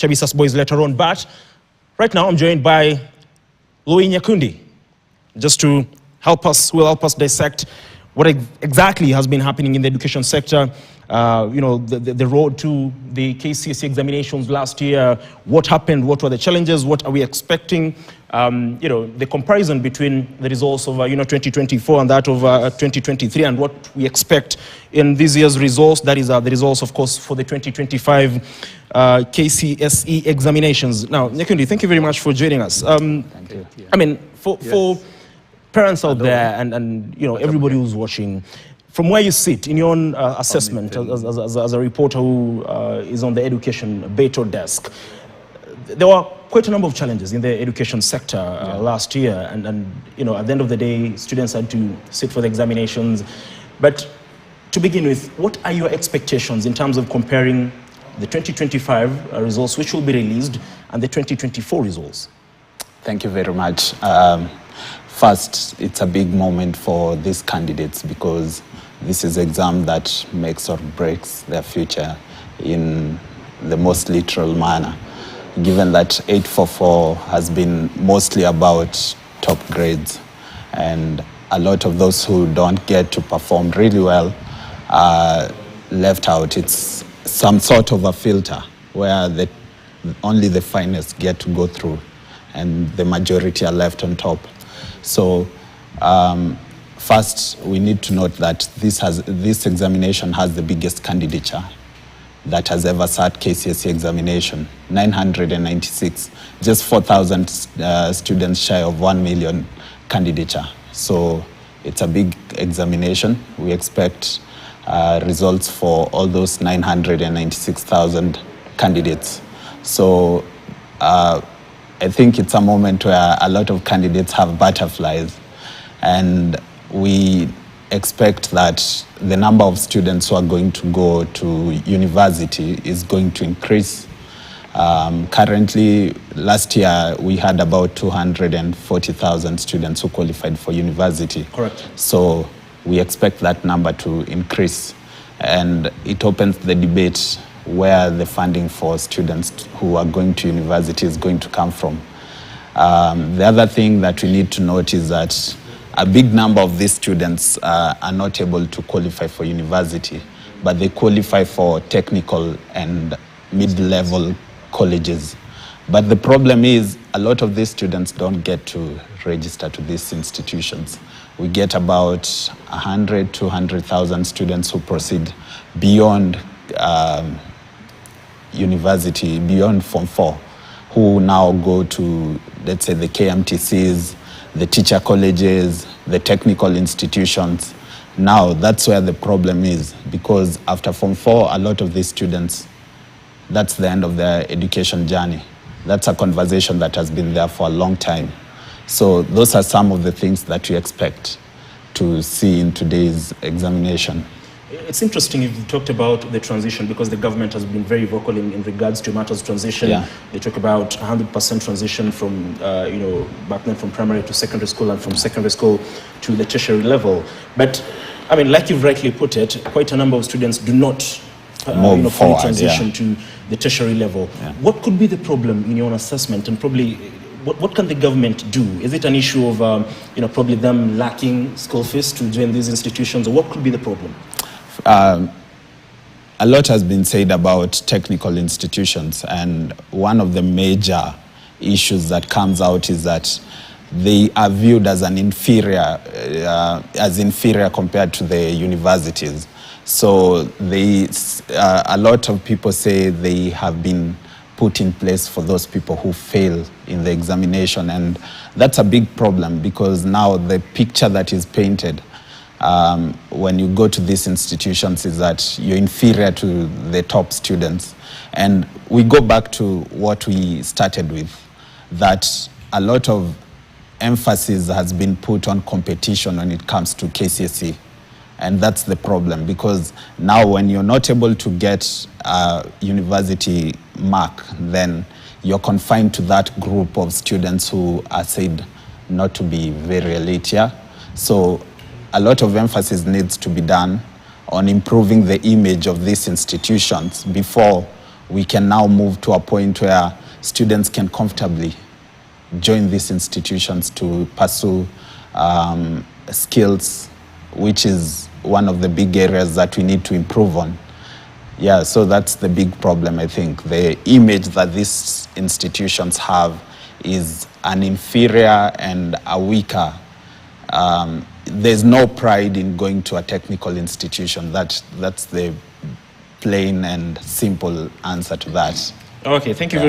Chabisa's boys later on. But right now I'm joined by Louis Nyakundi, just to help us dissect what exactly has been happening in the education sector. The road to the Kcse examinations last year, what happened, what were the challenges, what are we expecting, the comparison between the results of 2024 and that of 2023, and what we expect in this year's results. That is the results, of course, for the 2025 Kcse examinations. Now, Nyakundi, thank you very much for joining us. Thank you. I mean, for parents out there and everybody who's watching, from where you sit in your own assessment as a reporter who is on the education beta desk, there were quite a number of challenges in the education sector last year, and at the end of the day, students had to sit for the examinations. But to begin with, what are your expectations in terms of comparing the 2025 results, which will be released, and the 2024 results? Thank you very much. First, it's a big moment for these candidates because this is an exam that makes or breaks their future in the most literal manner. Given that 844 has been mostly about top grades, and a lot of those who don't get to perform really well are left out. It's some sort of a filter where only the finest get to go through and the majority are left on top. So first, we need to note that this examination has the biggest candidature that has ever sat Kcse examination, 996, just 4,000 students shy of 1 million candidature. So it's a big examination. We expect results for all those 996,000 candidates. So I think it's a moment where a lot of candidates have butterflies, and we expect that the number of students who are going to go to university is going to increase. Currently, last year, we had about 240,000 students who qualified for university. Correct. So we expect that number to increase, and it opens the debate where the funding for students who are going to university is going to come from. The other thing that we need to note is that a big number of these students are not able to qualify for university, but they qualify for technical and mid-level colleges. But the problem is a lot of these students don't get to register to these institutions. We get about 100, 200,000 students who proceed beyond university, beyond Form 4, who now go to, let's say, the KMTCs, the teacher colleges, the technical institutions. Now, that's where the problem is, because after Form 4, a lot of these students, that's the end of their education journey. That's a conversation that has been there for a long time. So those are some of the things that we expect to see in today's examination. It's interesting you've talked about the transition, because the government has been very vocal in regards to matters of transition. Yeah. They talk about 100% transition from, back then from primary to secondary school, and from secondary school to the tertiary level. But, I mean, like you've rightly put it, quite a number of students do not fully transition to the tertiary level. Yeah. What could be the problem in your own assessment, and probably what can the government do? Is it an issue of, probably them lacking school fees to join these institutions, or what could be the problem? A lot has been said about technical institutions, and one of the major issues that comes out is that they are viewed as inferior compared to the universities. So a lot of people say they have been put in place for those people who fail in the examination, and that's a big problem, because now the picture that is painted when you go to these institutions is that you're inferior to the top students. And we go back to what we started with, that a lot of emphasis has been put on competition when it comes to Kcse. And that's the problem, because now when you're not able to get a university mark, then you're confined to that group of students who are said not to be very elite here. So a lot of emphasis needs to be done on improving the image of these institutions before we can now move to a point where students can comfortably join these institutions to pursue skills, which is one of the big areas that we need to improve on. Yeah, so that's the big problem, I think. The image that these institutions have is an inferior and a weaker. There's no pride in going to a technical institution. That's the plain and simple answer to that. Okay, thank you very much.